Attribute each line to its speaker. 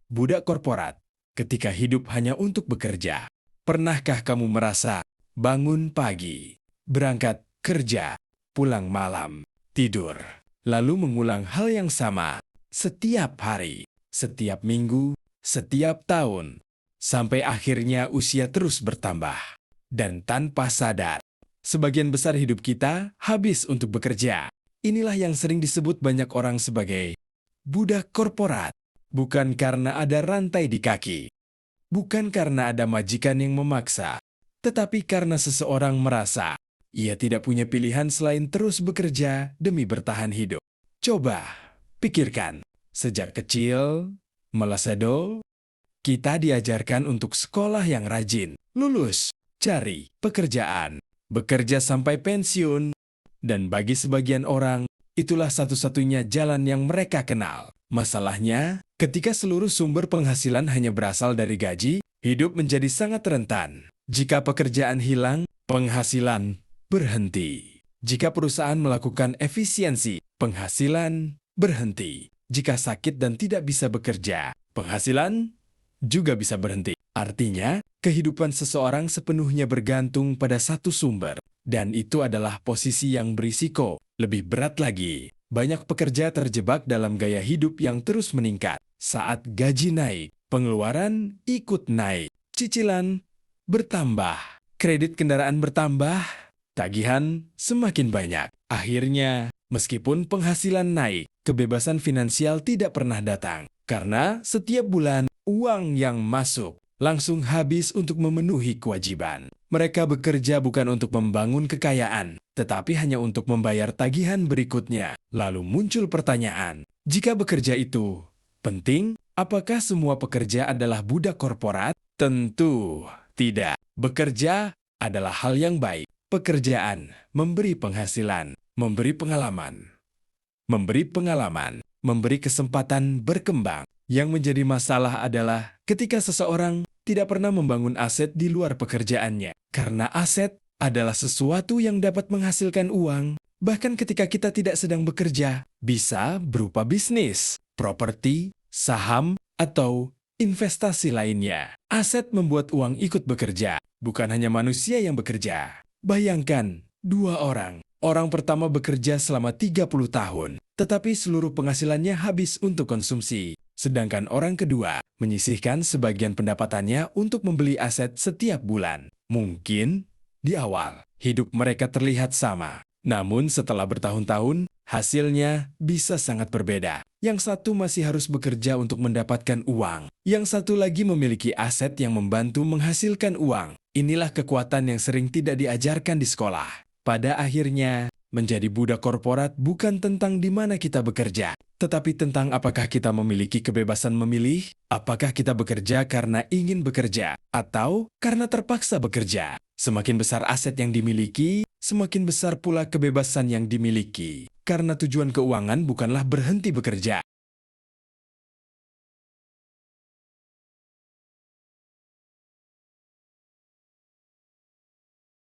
Speaker 1: budak korporat, ketika hidup hanya untuk bekerja. Pernahkah kamu merasa bangun pagi, berangkat kerja, pulang malam, tidur, lalu mengulang hal yang sama setiap hari, setiap minggu, setiap tahun, sampai akhirnya usia terus bertambah? Dan tanpa sadar, sebagian besar hidup kita habis untuk bekerja. Inilah yang sering disebut banyak orang sebagai budak korporat. Bukan karena ada rantai di kaki, bukan karena ada majikan yang memaksa, tetapi karena seseorang merasa ia tidak punya pilihan selain terus bekerja demi bertahan hidup. Coba pikirkan, sejak kecil, melesedo, kita diajarkan untuk sekolah yang rajin, lulus, cari pekerjaan, bekerja sampai pensiun, dan bagi sebagian orang, itulah satu-satunya jalan yang mereka kenal. Masalahnya, ketika seluruh sumber penghasilan hanya berasal dari gaji, hidup menjadi sangat rentan. Jika pekerjaan hilang, penghasilan berhenti. Jika perusahaan melakukan efisiensi, penghasilan berhenti. Jika sakit dan tidak bisa bekerja, penghasilan juga bisa berhenti. Artinya, kehidupan seseorang sepenuhnya bergantung pada satu sumber. Dan itu adalah posisi yang berisiko. Lebih berat lagi, banyak pekerja terjebak dalam gaya hidup yang terus meningkat. Saat gaji naik, pengeluaran ikut naik, cicilan bertambah, kredit kendaraan bertambah, tagihan semakin banyak. Akhirnya, meskipun penghasilan naik, kebebasan finansial tidak pernah datang. Karena setiap bulan, uang yang masuk langsung habis untuk memenuhi kewajiban. Mereka bekerja bukan untuk membangun kekayaan, tetapi hanya untuk membayar tagihan berikutnya. Lalu muncul pertanyaan, jika bekerja itu penting, apakah semua pekerja adalah budak korporat? Tentu tidak. Bekerja adalah hal yang baik. Pekerjaan memberi penghasilan, memberi pengalaman, memberi kesempatan berkembang. Yang menjadi masalah adalah ketika seseorang tidak pernah membangun aset di luar pekerjaannya. Karena aset adalah sesuatu yang dapat menghasilkan uang, bahkan ketika kita tidak sedang bekerja. Bisa berupa bisnis, properti, saham, atau investasi lainnya. Aset membuat uang ikut bekerja, bukan hanya manusia yang bekerja. Bayangkan, dua orang. Orang pertama bekerja selama 30 tahun, tetapi seluruh penghasilannya habis untuk konsumsi. Sedangkan orang kedua menyisihkan sebagian pendapatannya untuk membeli aset setiap bulan. Mungkin di awal hidup mereka terlihat sama, namun setelah bertahun-tahun hasilnya bisa sangat berbeda. Yang satu masih harus bekerja untuk mendapatkan uang, yang satu lagi memiliki aset yang membantu menghasilkan uang. Inilah kekuatan yang sering tidak diajarkan di sekolah. Pada akhirnya, menjadi budak korporat bukan tentang di mana kita bekerja, tetapi tentang apakah kita memiliki kebebasan memilih, apakah kita bekerja karena ingin bekerja, atau karena terpaksa bekerja. Semakin besar aset yang dimiliki, semakin besar pula kebebasan yang dimiliki. Karena tujuan keuangan bukanlah berhenti bekerja,